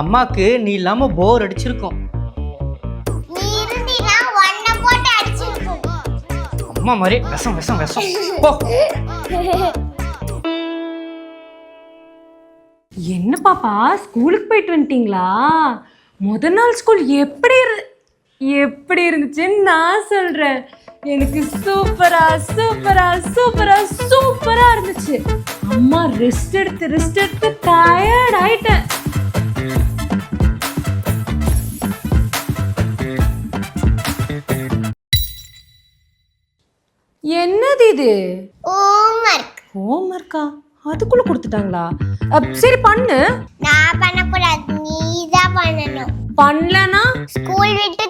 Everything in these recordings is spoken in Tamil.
அம்மாக்கு நீ இல்லாம போர் அடிச்சிருக்கும். அம்மா மாதிரி விஷம் விஷம் விஷம். என்ன பாப்பா ஸ்கூலுக்கு போயிட்டு வந்துட்டீங்களா? முதல் நாள் ஸ்கூல் எப்படி இருந்துச்சுன்னு நான் சொல்றேன். எனக்கு சூப்பரா சூப்பரா சூப்பரா சூப்பரா இருந்துச்சு. அம்மா ரெஸ்ட் எடுத்து டயர்ட் ஆயிட்டேன். என்னது இது? ஹோம்வொர்க்கா? அதுக்குள்ள கொடுத்துட்டாங்களா? சரி பண்ணு. நான் பண்ணக்கூடாது, நீதான் பண்ணணும். பண்ணலனா ஸ்கூல் விட்டு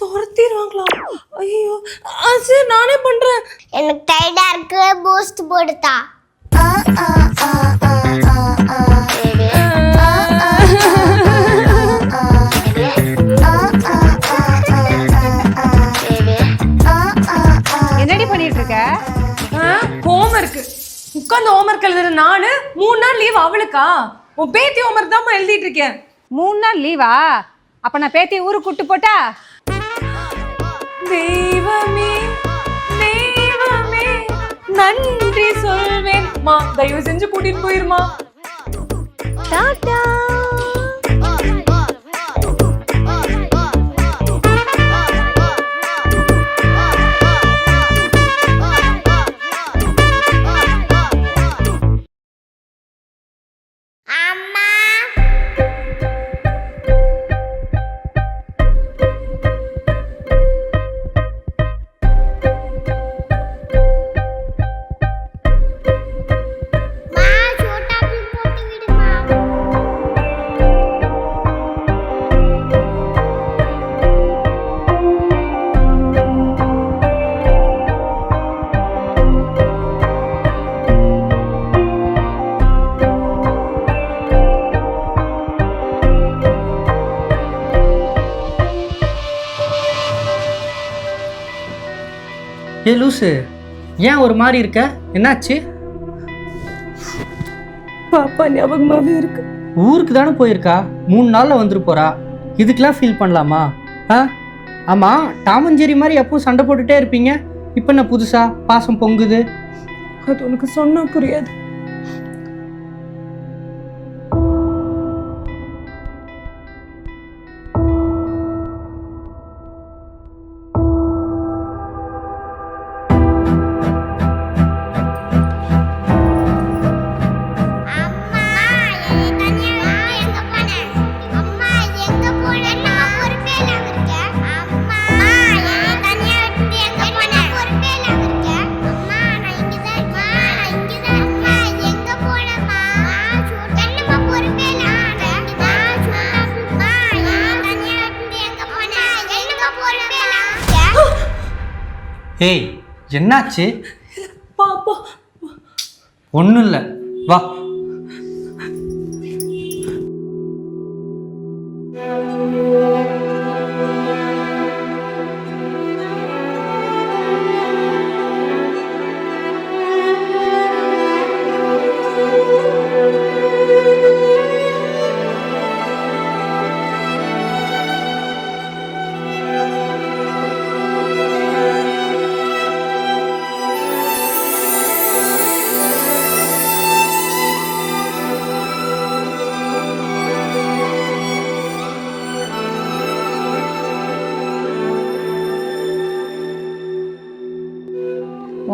துரத்திடுவாங்களா? ஐயோ சரி நானே பண்றேன். எனக்கு டயர்டா இருக்கு, பூஸ்ட் போடுதா. என்னடி பண்ணிட்டு இருக்க? ஹோம்வொர்க் உட்காந்து ஹோம்வொர்க் எழுதுற நானு 3 நாள் லீவ் அவளுக்கா? உன் பேத்தி ஹோம்வொர்க் தான் எழுதிட்டு இருக்கேன். 3 நாள் லீவா? அப்ப நான் பேத்தி ஊருக்கு கூட்டு போட்டா? தெய்வமே தெய்வமே நன்றி சொல்வேன். மா தயவு செஞ்சு கூட்டிட்டு போயிருமா. டாடா. ஏ லூசு, ஏன் ஒரு மாதிரி இருக்க? என்னாச்சு? பாப்பா ஞாபகமாவே இருக்கு. ஊருக்கு தானே போயிருக்கா, 3 நாள்ல வந்துட்டு போறா. இதுக்கெல்லாம் ஃபீல் பண்ணலாமா? ஆமா, டாம் அண்ட் ஜெர்ரி மாதிரி எப்பவும் சண்டை போட்டுட்டே இருப்பீங்க. இப்போ என்ன புதுசா பாசம் பொங்குது? அது உனக்கு சொன்னா புரியாது. ஏய் என்னாச்சு? பாப்பா ஒன்றும் இல்லை, வா.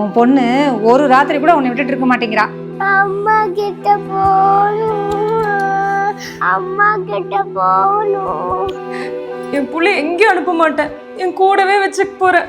உன் பொண்ணு ஒரு ராத்திரி கூட உன்னை விட்டுட்டு இருக்க மாட்டேங்கிறா. அம்மா கிட்ட போகணும். என் புள்ளை எங்கேயும் அனுப்ப மாட்டேன், என் கூடவே வச்சுக்க போறேன்.